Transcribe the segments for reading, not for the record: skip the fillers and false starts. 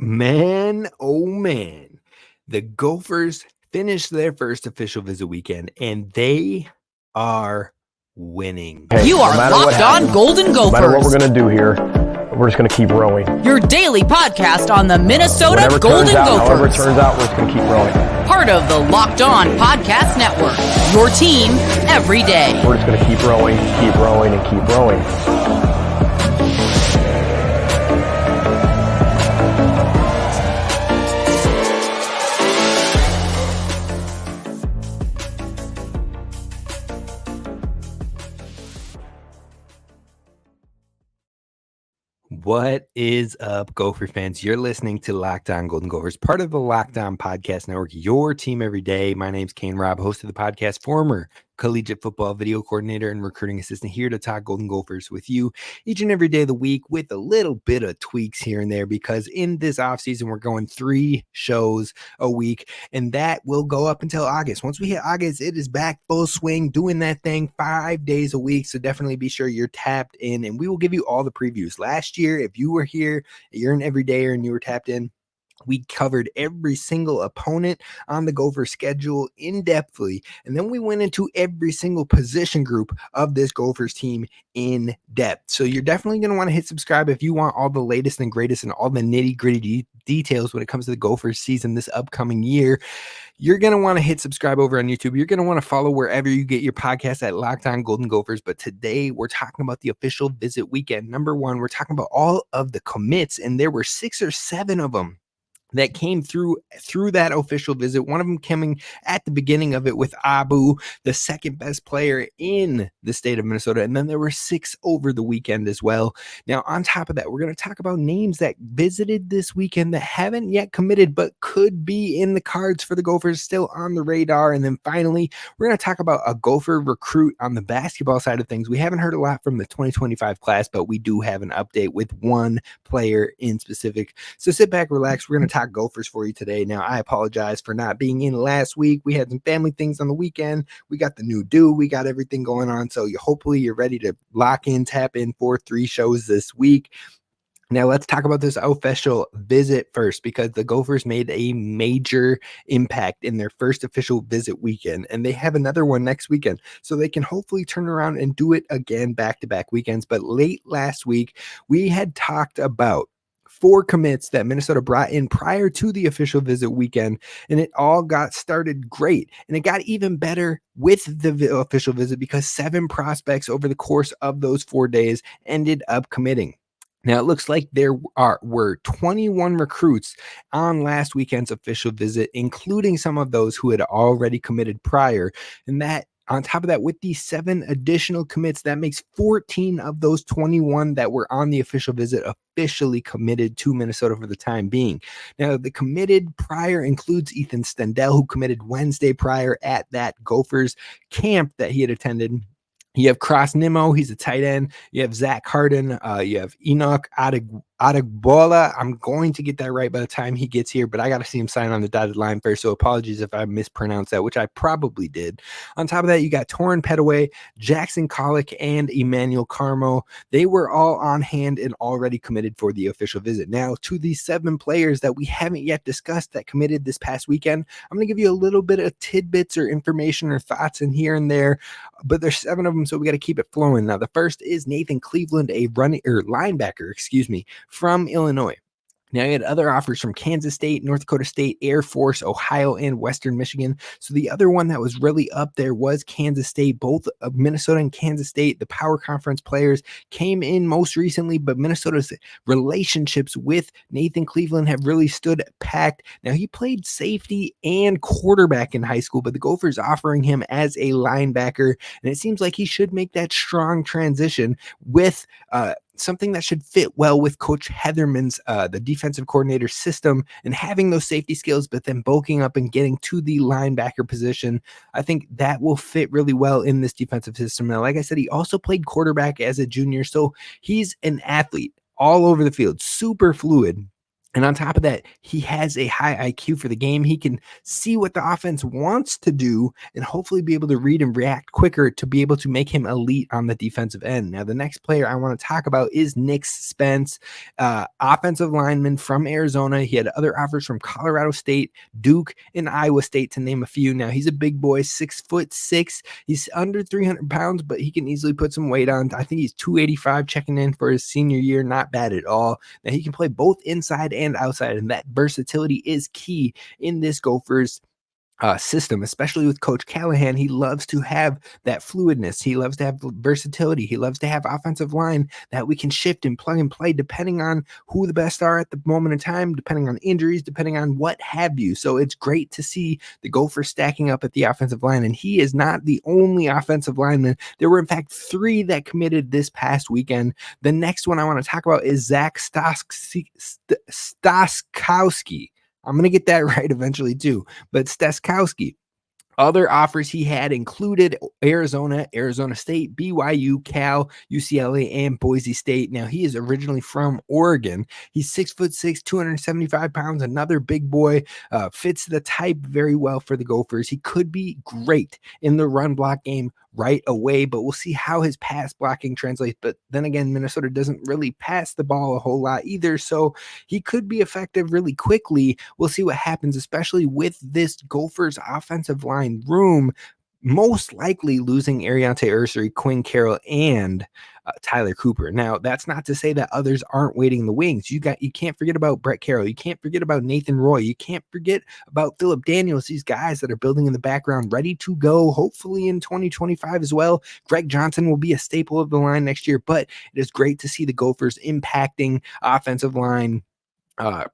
Man, oh man, the Gophers finished their first official visit weekend, and they are winning. Hey, You are Locked On Golden Gophers. No matter what we're going to do here, we're just going to keep rowing. Your daily podcast on the Minnesota Golden However it Gophers. turns out, we're just going to keep rowing. Part of the Locked On Podcast Network. Your team every day. We're just going to keep rowing, and keep rowing. What is up, Gopher fans? You're listening to Locked On Golden Gophers, part of the Locked On Podcast Network, your team every day. My name's Kane Rob, host of the podcast, former collegiate football video coordinator and recruiting assistant, here to talk Golden Gophers with you each and every day of the week with a little bit of tweaks here and there, because in this offseason, we're going 3 shows a week, and that will go up until August. Once we hit August, it is back full swing, doing that thing 5 days a week. So definitely be sure you're tapped in, and we will give you all the previews. Last year, if you were here, you're an everydayer and you were tapped in, we covered every single opponent on the Gopher schedule in-depthly, and then we went into every single position group of this Gophers team in depth. So you're definitely going to want to hit subscribe if you want all the latest and greatest and all the nitty-gritty details when it comes to the Gophers season this upcoming year. You're going to want to hit subscribe over on YouTube. You're going to want to follow wherever you get your podcast at Locked On Golden Gophers. But today we're talking about the official visit weekend. Number one, we're talking about all of the commits, and there were 6 or 7 of them that came through that official visit. One of them coming at the beginning of it with Abu, the second best player in the state of Minnesota. And then there were 6 over the weekend as well. Now, on top of that, we're going to talk about names that visited this weekend that haven't yet committed, but could be in the cards for the Gophers, still on the radar. And then finally, we're going to talk about a Gopher recruit on the basketball side of things. We haven't heard a lot from the 2025 class, but we do have an update with one player in specific. So sit back, relax. We're going to talk Gophers for you today. Now, I apologize for not being in last week. We had some family things on the weekend. We got the new do. We got everything going on. So hopefully you're ready to lock in, tap in for 3 shows this week. Now, let's talk about this official visit first, because the Gophers made a major impact in their first official visit weekend, and they have another one next weekend. So they can hopefully turn around and do it again back-to-back weekends. But late last week, we had talked about 4 commits that Minnesota brought in prior to the official visit weekend, and it all got started great. And it got even better with the official visit, because 7 prospects over the course of those 4 days ended up committing. Now, it looks like there were 21 recruits on last weekend's official visit, including some of those who had already committed prior. And that, on top of that, with these 7 additional commits, that makes 14 of those 21 that were on the official visit officially committed to Minnesota for the time being. Now, the committed prior includes Ethan Stendel, who committed Wednesday prior at that Gophers camp that he had attended. You have Cross Nimmo, he's a tight end. You have Zach Harden. You have Enoch Adegbola. I'm going to get that right by the time he gets here, but I got to see him sign on the dotted line first, so apologies if I mispronounced that, which I probably did. On top of that, you got Torrin Petaway, Jackson Colick, and Emmanuel Carmo. They were all on hand and already committed for the official visit. Now, to these 7 players that we haven't yet discussed that committed this past weekend, I'm going to give you a little bit of tidbits or information or thoughts in here and there, but there's 7 of them, so we got to keep it flowing. Now, the first is Nathan Cleveland, a linebacker, from Illinois. Now, he had other offers from Kansas State, North Dakota State, Air Force, Ohio, and Western Michigan. So the other one that was really up there was Kansas State. Both of Minnesota and Kansas State, the Power Conference players, came in most recently, but Minnesota's relationships with Nathan Cleveland have really stood packed. Now, he played safety and quarterback in high school, but the Gophers offering him as a linebacker, and it seems like he should make that strong transition with something that should fit well with Coach Heatherman's, the defensive coordinator system, and having those safety skills, but then bulking up and getting to the linebacker position. I think that will fit really well in this defensive system. Now, like I said, he also played quarterback as a junior, so he's an athlete all over the field, super fluid. And on top of that, he has a high IQ for the game. He can see what the offense wants to do and hopefully be able to read and react quicker to be able to make him elite on the defensive end. Now, the next player I want to talk about is Nick Spence, offensive lineman from Arizona. He had other offers from Colorado State, Duke, and Iowa State, to name a few. Now, he's a big boy, 6'6". He's under 300 pounds, but he can easily put some weight on. I think he's 285 checking in for his senior year. Not bad at all. Now, he can play both inside and outside, and that versatility is key in this Gophers system, especially with Coach Callahan. He loves to have that fluidness. He loves to have versatility. He loves to have offensive line that we can shift and plug and play depending on who the best are at the moment in time, depending on injuries, depending on what have you. So it's great to see the Gophers stacking up at the offensive line, and he is not the only offensive lineman. There were, in fact, 3 that committed this past weekend. The next one I want to talk about is Zach Staskowski. I'm going to get that right eventually too, but Staskowski. Other offers he had included Arizona, Arizona State, BYU, Cal, UCLA, and Boise State. Now, he is originally from Oregon. He's 6'6", 275 pounds, another big boy, fits the type very well for the Gophers. He could be great in the run block game right away, but we'll see how his pass blocking translates. But then again, Minnesota doesn't really pass the ball a whole lot either, so he could be effective really quickly. We'll see what happens, especially with this Gophers offensive line room, most likely losing Ariante Ursary, Quinn Carroll, and Tyler Cooper. Now, that's not to say that others aren't waiting in the wings. You can't forget about Brett Carroll. You can't forget about Nathan Roy. You can't forget about Phillip Daniels, these guys that are building in the background, ready to go, hopefully in 2025 as well. Greg Johnson will be a staple of the line next year, but it is great to see the Gophers impacting offensive line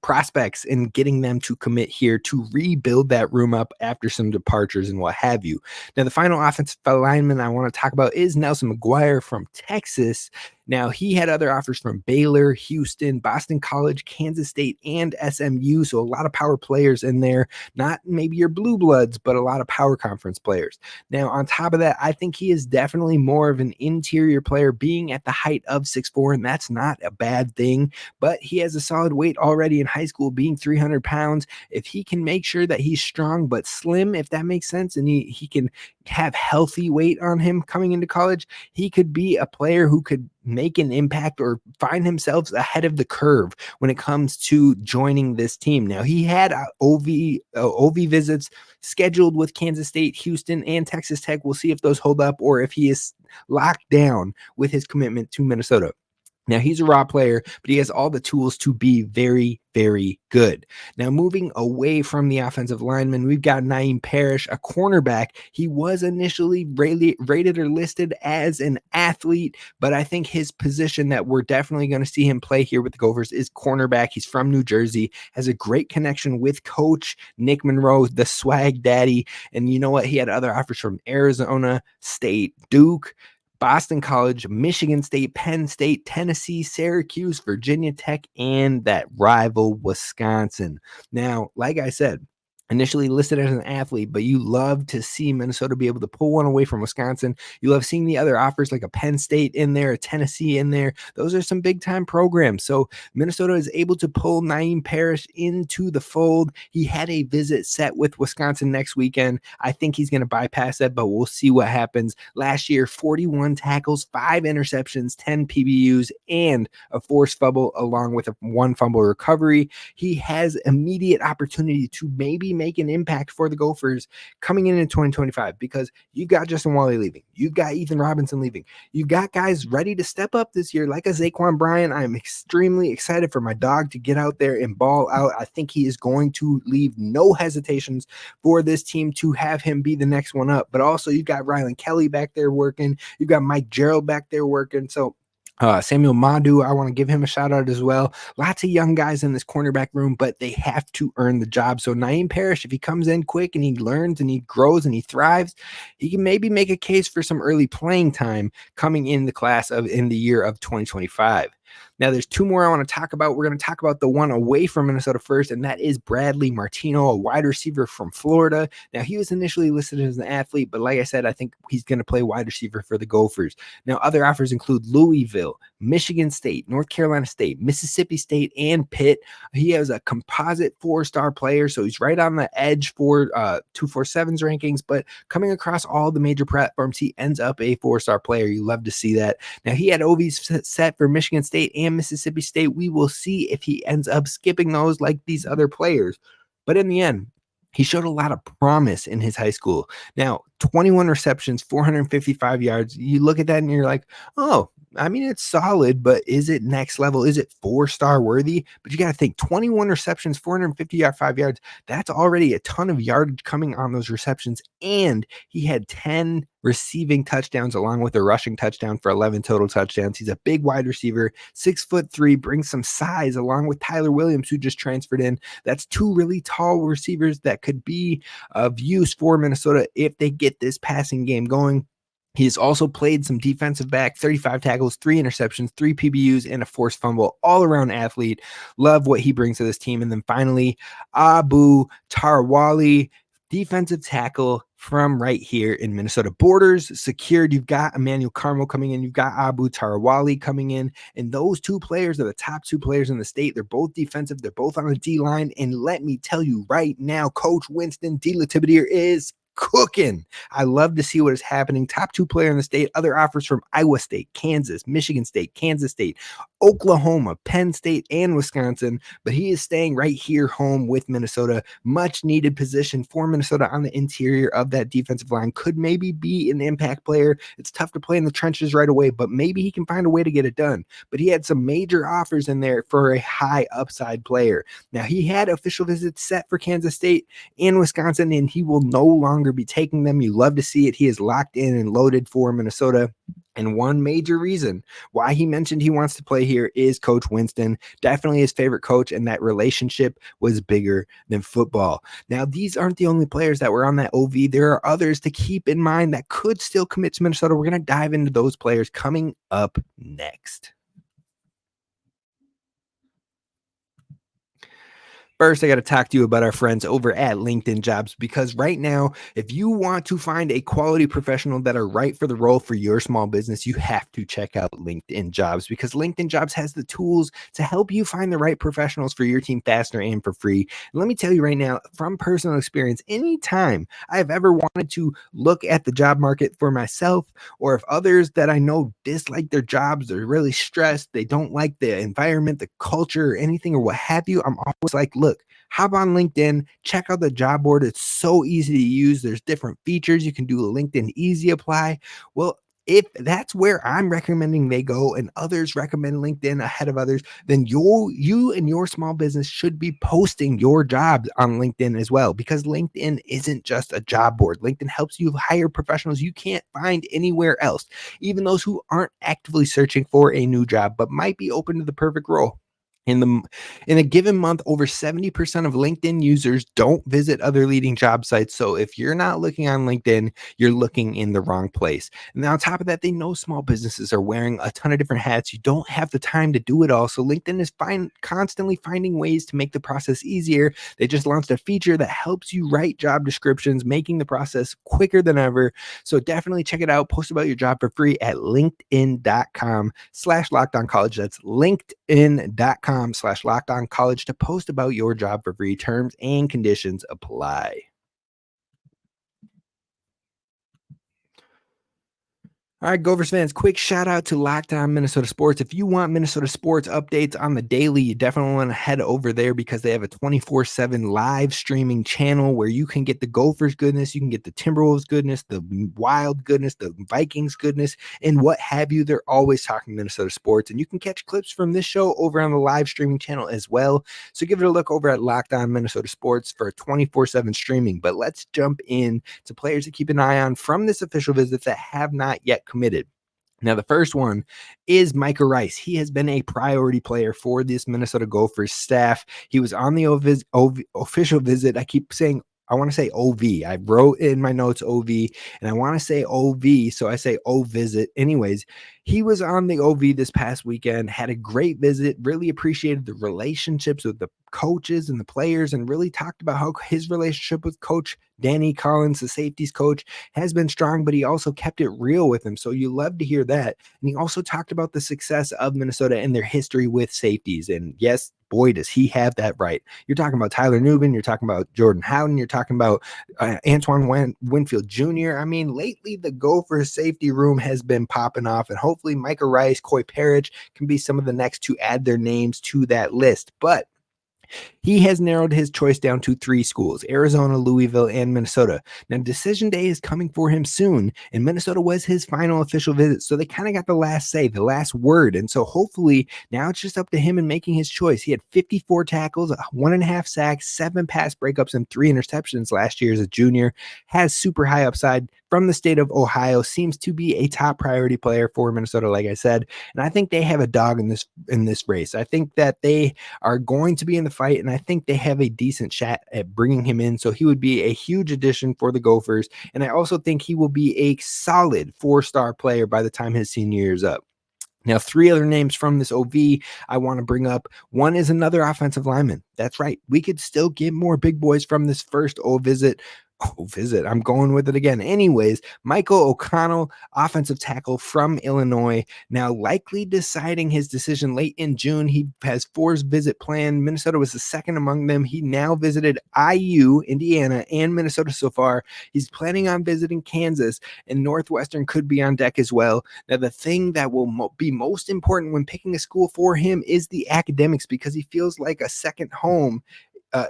prospects and getting them to commit here to rebuild that room up after some departures and what have you. Now, the final offensive lineman I want to talk about is Nelson McGuire from Texas. Now, he had other offers from Baylor, Houston, Boston College, Kansas State, and SMU. So a lot of power players in there, not maybe your blue bloods, but a lot of power conference players. Now, on top of that, I think he is definitely more of an interior player, being at the height of 6'4", and that's not a bad thing, but he has a solid weight already in high school, being 300 pounds. If he can make sure that he's strong but slim, if that makes sense, and he can have healthy weight on him coming into college, he could be a player who could make an impact or find himself ahead of the curve when it comes to joining this team. Now, he had OV visits scheduled with Kansas State, Houston, and Texas Tech. We'll see if those hold up or if he is locked down with his commitment to Minnesota. Now, he's a raw player, but he has all the tools to be very, very good. Now, moving away from the offensive lineman, we've got Naeem Parrish, a cornerback. He was initially rated or listed as an athlete, but I think his position that we're definitely going to see him play here with the Gophers is cornerback. He's from New Jersey, has a great connection with Coach Nick Monroe, the swag daddy. And you know what? He had other offers from Arizona State, Duke, Boston College, Michigan State, Penn State, Tennessee, Syracuse, Virginia Tech, and that rival Wisconsin. Now, like I said, initially listed as an athlete, but you love to see Minnesota be able to pull one away from Wisconsin. You love seeing the other offers like a Penn State in there, a Tennessee in there. Those are some big time programs. So Minnesota is able to pull Naeem Parrish into the fold. He had a visit set with Wisconsin next weekend. I think he's going to bypass that, but we'll see what happens. Last year, 41 tackles, 5 interceptions, 10 PBUs, and a forced fumble along with a 1 fumble recovery. He has immediate opportunity to maybe make an impact for the Gophers coming in 2025, because you've got Justin Wally leaving. You've got Ethan Robinson leaving. You've got guys ready to step up this year, like a Zaquan Bryant. I'm extremely excited for my dog to get out there and ball out. I think he is going to leave no hesitations for this team to have him be the next one up. But also, you've got Rylan Kelly back there working. You've got Mike Gerald back there working. So Samuel Madu, I want to give him a shout out as well. Lots of young guys in this cornerback room, but they have to earn the job. So Naeem Parrish, if he comes in quick and he learns and he grows and he thrives, he can maybe make a case for some early playing time coming in the year of 2025. Now, there's two more I want to talk about. We're going to talk about the one away from Minnesota first, and that is Bradley Martino, a wide receiver from Florida. Now, he was initially listed as an athlete, but like I said, I think he's going to play wide receiver for the Gophers. Now, other offers include Louisville, Michigan State, North Carolina State, Mississippi State, and Pitt. He has a composite 4-star player, so he's right on the edge for 247's rankings, but coming across all the major platforms, he ends up a 4-star player. You love to see that. Now, he had OVs set for Michigan State and Mississippi State. We will see if he ends up skipping those like these other players. But in the end, he showed a lot of promise in his high school. Now, 21 receptions, 455 yards. You look at that and you're like, oh, I mean, it's solid, but is it next level? Is it 4-star worthy? But you got to think 21 receptions, 455 yards. That's already a ton of yardage coming on those receptions. And he had 10 receiving touchdowns along with a rushing touchdown for 11 total touchdowns. He's a big wide receiver, 6'3", brings some size along with Tyler Williams, who just transferred in. That's two really tall receivers that could be of use for Minnesota if they get this passing game going. He's also played some defensive back, 35 tackles, 3 interceptions, 3 PBUs, and a forced fumble. All-around athlete. Love what he brings to this team. And then finally, Abu Tarawali, defensive tackle from right here in Minnesota. Borders secured. You've got Emmanuel Carmel coming in. You've got Abu Tarawali coming in. And those two players are the top 2 players in the state. They're both defensive. They're both on the D-line. And let me tell you right now, Coach Winston D. Letibetier is cooking. I love to see what is happening. Top 2 player in the state. Other offers from Iowa State, Kansas, Michigan State, Kansas State, Oklahoma, Penn State, and Wisconsin. But he is staying right here home with Minnesota. Much needed position for Minnesota on the interior of that defensive line. Could maybe be an impact player. It's tough to play in the trenches right away, but maybe he can find a way to get it done. But he had some major offers in there for a high upside player. Now, he had official visits set for Kansas State and Wisconsin, and he will no longer be taking them. You love to see it. He is locked in and loaded for Minnesota. And one major reason why he mentioned he wants to play here is Coach Winston. Definitely his favorite coach, and that relationship was bigger than football. Now, these aren't the only players that were on that OV. There are others to keep in mind that could still commit to Minnesota. We're going to dive into those players coming up next. First, I got to talk to you about our friends over at LinkedIn Jobs, because right now, if you want to find a quality professional that are right for the role for your small business, you have to check out LinkedIn Jobs, because LinkedIn Jobs has the tools to help you find the right professionals for your team faster and for free. And let me tell you right now, from personal experience, anytime I've ever wanted to look at the job market for myself, or if others that I know dislike their jobs, they're really stressed, they don't like the environment, the culture, or anything, or what have you, I'm always like, look, hop on LinkedIn, check out the job board. It's so easy to use. There's different features. You can do a LinkedIn Easy Apply. Well, if that's where I'm recommending they go and others recommend LinkedIn ahead of others, then you and your small business should be posting your jobs on LinkedIn as well, because LinkedIn isn't just a job board. LinkedIn helps you hire professionals you can't find anywhere else, even those who aren't actively searching for a new job but might be open to the perfect role. In a given month, over 70% of LinkedIn users don't visit other leading job sites. So if you're not looking on LinkedIn, you're looking in the wrong place. And on top of that, they know small businesses are wearing a ton of different hats. You don't have the time to do it all. So LinkedIn is constantly finding ways to make the process easier. They just launched a feature that helps you write job descriptions, making the process quicker than ever. So definitely check it out. Post about your job for free at linkedin.com/lockedoncollege. That's linkedin.com/lockedoncollege to post about your job for free. Terms and conditions apply. All right, Gophers fans, quick shout out to Locked On Minnesota Sports. If you want Minnesota sports updates on the daily, you definitely want to head over there, because they have a 24/7 live streaming channel where you can get the Gophers goodness, you can get the Timberwolves goodness, the Wild goodness, the Vikings goodness, and what have you. They're always talking Minnesota sports, and you can catch clips from this show over on the live streaming channel as well. So give it a look over at Locked On Minnesota Sports for 24/7 streaming. But let's jump in to players to keep an eye on from this official visit that have not yet committed. Now, the first one is Micah Rice. He has been a priority player for this Minnesota Gophers staff. He was on the official visit. I keep saying want to say OV. I wrote in my notes OV, and I want to say OV, so I say O visit. Anyways, he was on the OV this past weekend, had a great visit, really appreciated the relationships with the coaches and the players, and really talked about how his relationship with Coach Danny Collins, the safeties coach, has been strong, but he also kept it real with him. So you love to hear that. And he also talked about the success of Minnesota and their history with safeties. And yes, boy, does he have that right. You're talking about Tyler Nubin, you're talking about Jordan Howden, you're talking about Antoine Winfield Jr. I mean, lately the Gophers safety room has been popping off, and hopefully Micah Rice, Coy Parrish can be some of the next to add their names to that list. But he has narrowed his choice down to 3 schools: Arizona, Louisville, and Minnesota. Now, decision day is coming for him soon, and Minnesota was his final official visit, so they kind of got the last say, the last word. And so hopefully now it's just up to him in making his choice. He had 54 tackles, 1.5 sacks, 7 pass breakups, and 3 interceptions last year as a junior. Has super high upside from the state of Ohio, seems to be a top priority player for Minnesota, like I said. And I think they have a dog in this race. I think that they are going to be in the fight, and I think they have a decent shot at bringing him in. So he would be a huge addition for the Gophers, and I also think he will be a solid 4-star player by the time his senior year is up. Now, 3 other names from this OV I want to bring up. One is another offensive lineman. That's right. We could still get more big boys from this first visit. I'm going with it again. Anyways, Michael O'Connell, offensive tackle from Illinois, now likely deciding his decision late in June. He has 4 visit planned. Minnesota was the second among them. He now visited IU, Indiana, and Minnesota so far. He's planning on visiting Kansas, and Northwestern could be on deck as well. Now, the thing that will be most important when picking a school for him is the academics, because he feels like a second home.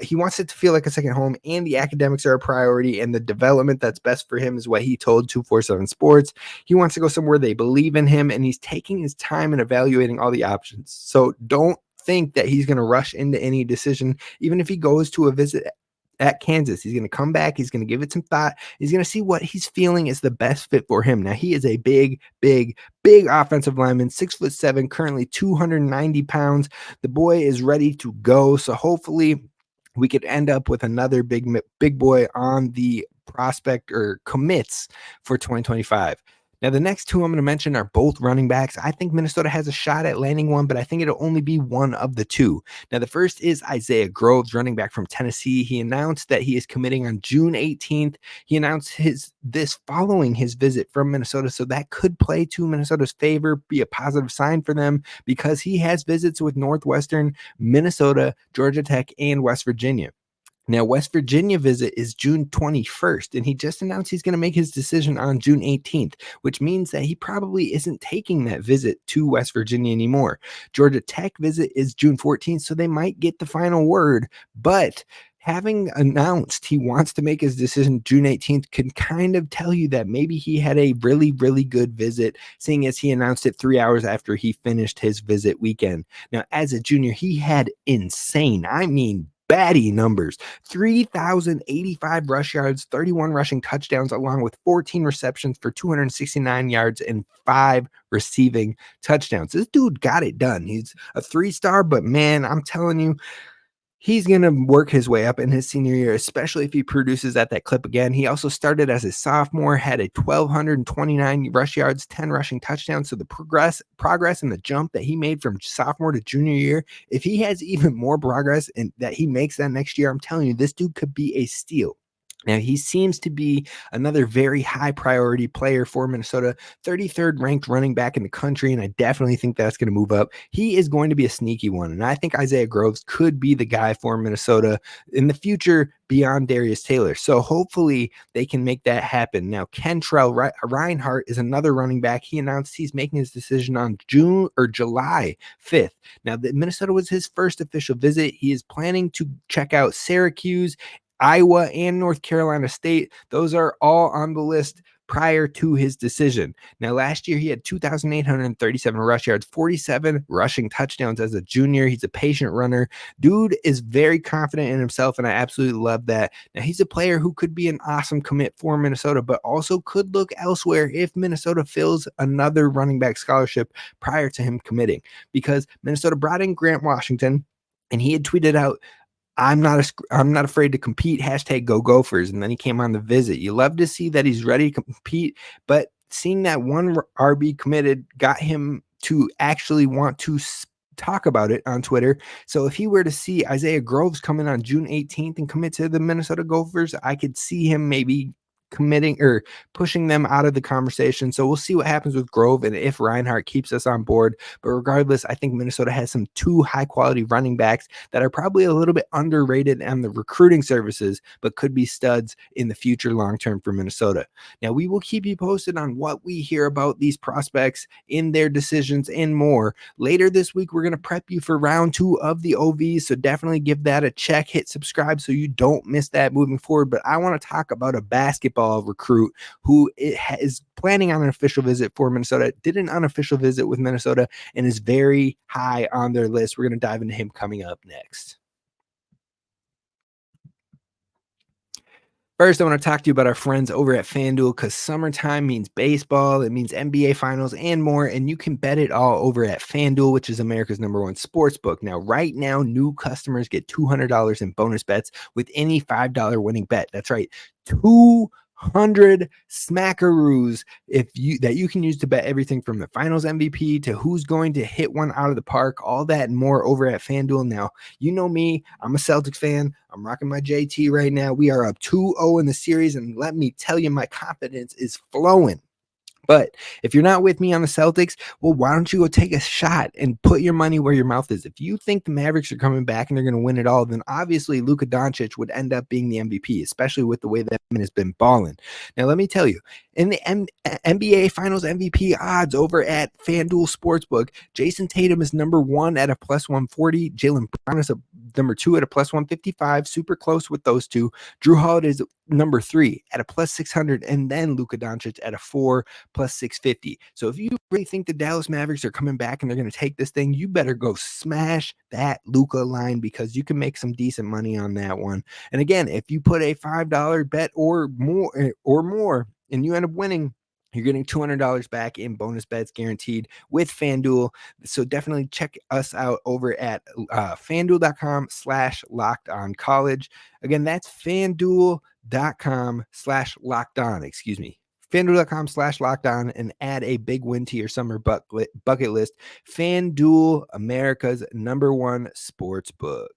He wants it to feel like a second home, and the academics are a priority, and the development that's best for him is what he told 247 Sports. He wants to go somewhere they believe in him, and he's taking his time and evaluating all the options. So don't think that he's going to rush into any decision. Even if he goes to a visit at Kansas, he's going to come back, he's going to give it some thought, he's going to see what he's feeling is the best fit for him. Now, he is a big offensive lineman, 6'7", currently 290 pounds. The boy is ready to go, so hopefully we could end up with another big boy on the prospect or commits for 2025. Now, the next 2 I'm going to mention are both running backs. I think Minnesota has a shot at landing one, but I think it'll only be one of the 2. Now, the first is Isaiah Groves, running back from Tennessee. He announced that he is committing on June 18th. He announced this following his visit from Minnesota, so that could play to Minnesota's favor, be a positive sign for them, because he has visits with Northwestern, Minnesota, Georgia Tech, and West Virginia. Now, West Virginia visit is June 21st, and he just announced he's going to make his decision on June 18th, which means that he probably isn't taking that visit to West Virginia anymore. Georgia Tech visit is June 14th, so they might get the final word, but having announced he wants to make his decision June 18th can kind of tell you that maybe he had a really, really good visit, seeing as he announced it 3 hours after he finished his visit weekend. Now, as a junior, he had insane, batty numbers: 3,085 rush yards, 31 rushing touchdowns, along with 14 receptions for 269 yards and 5 receiving touchdowns. This dude got it done. He's a 3-star, but man, I'm telling you, he's going to work his way up in his senior year, especially if he produces at that clip again. He also started as a sophomore, had a 1,229 rush yards, 10 rushing touchdowns. So the progress and the jump that he made from sophomore to junior year, if he has even more progress and that he makes that next year, I'm telling you, this dude could be a steal. Now, he seems to be another very high priority player for Minnesota, 33rd ranked running back in the country, and I definitely think that's going to move up. He is going to be a sneaky one, and I think Isaiah Groves could be the guy for Minnesota in the future beyond Darius Taylor. So hopefully they can make that happen. Now, Kentrell Reinhardt is another running back. He announced he's making his decision on July 5th. Now, Minnesota was his first official visit. He is planning to check out Syracuse, Iowa, and North Carolina State. Those are all on the list prior to his decision. Now, last year he had 2,837 rush yards, 47 rushing touchdowns as a junior. He's a patient runner. Dude is very confident in himself, and I absolutely love that. Now, he's a player who could be an awesome commit for Minnesota, but also could look elsewhere if Minnesota fills another running back scholarship prior to him committing, because Minnesota brought in Grant Washington, and he had tweeted out I'm not afraid to compete. Hashtag go Gophers. And then he came on the visit. You love to see that he's ready to compete, but seeing that one RB committed got him to actually want to talk about it on Twitter. So if he were to see Isaiah Groves coming on June 18th and commit to the Minnesota Gophers, I could see him maybe committing or pushing them out of the conversation. So we'll see what happens with Grove and if Reinhardt keeps us on board. But regardless, I think Minnesota has some two high quality running backs that are probably a little bit underrated on the recruiting services, but could be studs in the future long term for Minnesota. Now, we will keep you posted on what we hear about these prospects in their decisions and more. Later this week, we're going to prep you for round 2 of the OVs. So definitely give that a check, hit subscribe so you don't miss that moving forward. But I want to talk about a basketball recruit who is planning on an official visit for Minnesota, did an unofficial visit with Minnesota, and is very high on their list. We're going to dive into him coming up next. First, I want to talk to you about our friends over at FanDuel because summertime means baseball, it means NBA finals and more, and you can bet it all over at FanDuel, which is America's #1 sports book. Now, right now, new customers get $200 in bonus bets with any $5 winning bet. That's right, 200 smackaroos that you can use to bet everything from the finals MVP to who's going to hit one out of the park, all that and more over at FanDuel. Now, you know me, I'm a Celtics fan. I'm rocking my JT right now. We are up 2-0 in the series, and let me tell you, my confidence is flowing. But if you're not with me on the Celtics, well, why don't you go take a shot and put your money where your mouth is? If you think the Mavericks are coming back and they're going to win it all, then obviously Luka Doncic would end up being the MVP, especially with the way that man has been balling. Now, let me tell you, in the NBA Finals MVP odds over at FanDuel Sportsbook, Jason Tatum is number 1 at a plus 140. Jaylen Brown is number 2 at a plus 155. Super close with those two. Drew Holiday is number 3 at a plus 600. And then Luka Doncic at a 4 plus 650. So if you really think the Dallas Mavericks are coming back and they're going to take this thing, you better go smash that Luka line because you can make some decent money on that one. And again, if you put a $5 bet or more and you end up winning, you're getting $200 back in bonus bets guaranteed with FanDuel. So definitely check us out over at FanDuel.com/LockedOnCollege. Again, that's FanDuel.com/LockedOn, excuse me. FanDuel.com/LockedOn and add a big win to your summer bucket list. FanDuel, America's #1 sports book.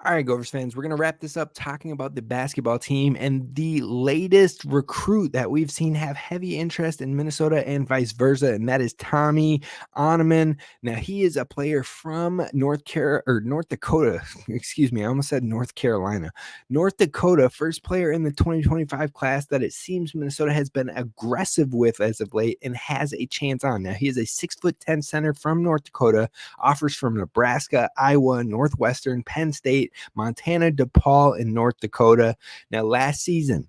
All right, Gophers fans, we're going to wrap this up talking about the basketball team and the latest recruit that we've seen have heavy interest in Minnesota and vice versa, and that is Tommy Ahneman. Now, he is a player from North Dakota. Excuse me, I almost said North Carolina. North Dakota, first player in the 2025 class that it seems Minnesota has been aggressive with as of late and has a chance on. Now, he is a 6'10" center from North Dakota, offers from Nebraska, Iowa, Northwestern, Penn State, Montana, DePaul, and North Dakota. Now, last season,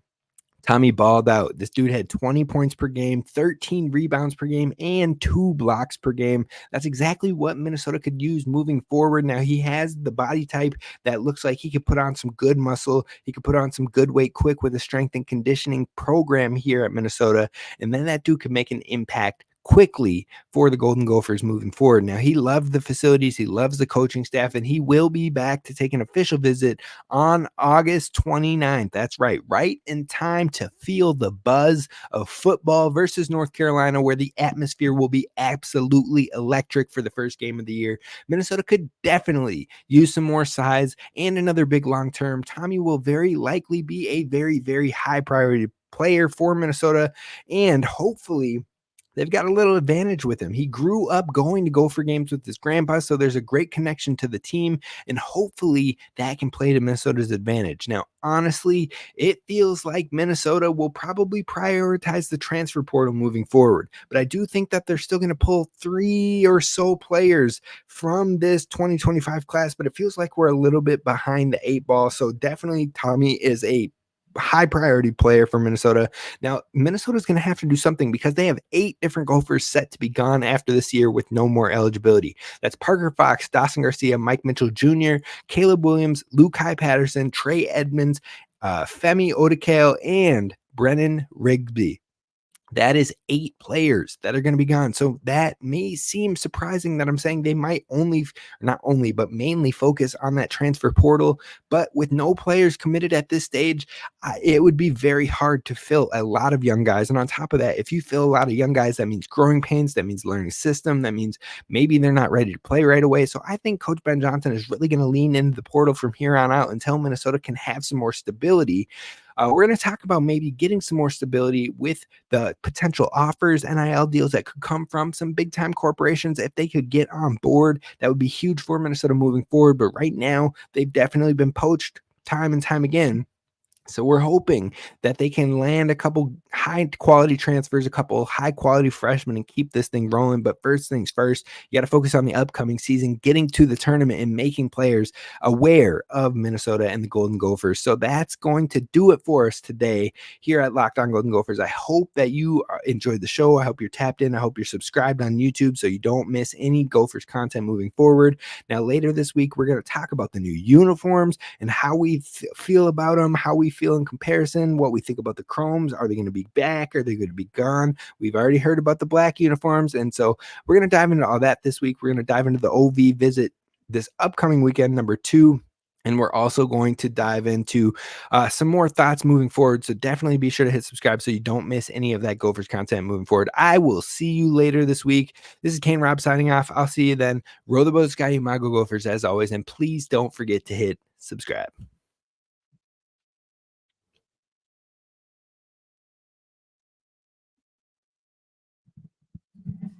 Tommy balled out. This dude had 20 points per game, 13 rebounds per game, and 2 blocks per game. That's exactly what Minnesota could use moving forward. Now, he has the body type that looks like he could put on some good muscle. He could put on some good weight quick with a strength and conditioning program here at Minnesota. And then that dude could make an impact quickly for the Golden Gophers moving forward. Now, he loved the facilities, he loves the coaching staff, and he will be back to take an official visit on August 29th. That's right in time to feel the buzz of football versus North Carolina, where the atmosphere will be absolutely electric for the first game of the year. Minnesota could definitely use some more size and another big long term. Tommy will very likely be a very, very high priority player for Minnesota, and hopefully they've got a little advantage with him. He grew up going to Gopher games with his grandpa, so there's a great connection to the team, and hopefully that can play to Minnesota's advantage. Now, honestly, it feels like Minnesota will probably prioritize the transfer portal moving forward, but I do think that they're still going to pull 3 or so players from this 2025 class, but it feels like we're a little bit behind the 8 ball, so definitely Tommy is a high priority player for Minnesota. Now, Minnesota's going to have to do something because they have 8 different Gophers set to be gone after this year with no more eligibility. That's Parker Fox, Dawson Garcia, Mike Mitchell Jr., Caleb Williams, Lukai Patterson, Trey Edmonds, Femi Odekale, and Brennan Rigsby. That is 8 players that are going to be gone. So that may seem surprising that I'm saying they might but mainly focus on that transfer portal. But with no players committed at this stage, it would be very hard to fill a lot of young guys. And on top of that, if you fill a lot of young guys, that means growing pains, that means learning system, that means maybe they're not ready to play right away. So I think Coach Ben Johnson is really going to lean into the portal from here on out until Minnesota can have some more stability. We're going to talk about maybe getting some more stability with the potential offers, NIL deals that could come from some big time corporations. If they could get on board, that would be huge for Minnesota moving forward. But right now, they've definitely been poached time and time again. So we're hoping that they can land a couple high quality transfers, a couple high quality freshmen, and keep this thing rolling. But first things first, you got to focus on the upcoming season, getting to the tournament and making players aware of Minnesota and the Golden Gophers. So that's going to do it for us today here at Locked On Golden Gophers. I hope that you enjoyed the show. I hope you're tapped in. I hope you're subscribed on YouTube so you don't miss any Gophers content moving forward. Now, later this week, we're going to talk about the new uniforms and how we feel about them, how we feel in comparison, what we think about the Chromes. Are they going to be back? Are they going to be gone? We've already heard about the black uniforms. And so we're going to dive into all that this week. We're going to dive into the OV visit this upcoming weekend, number 2. And we're also going to dive into some more thoughts moving forward. So definitely be sure to hit subscribe so you don't miss any of that Gophers content moving forward. I will see you later this week. This is Kane Rob signing off. I'll see you then. Row the boat, Sky Umago Gophers as always. And please don't forget to hit subscribe.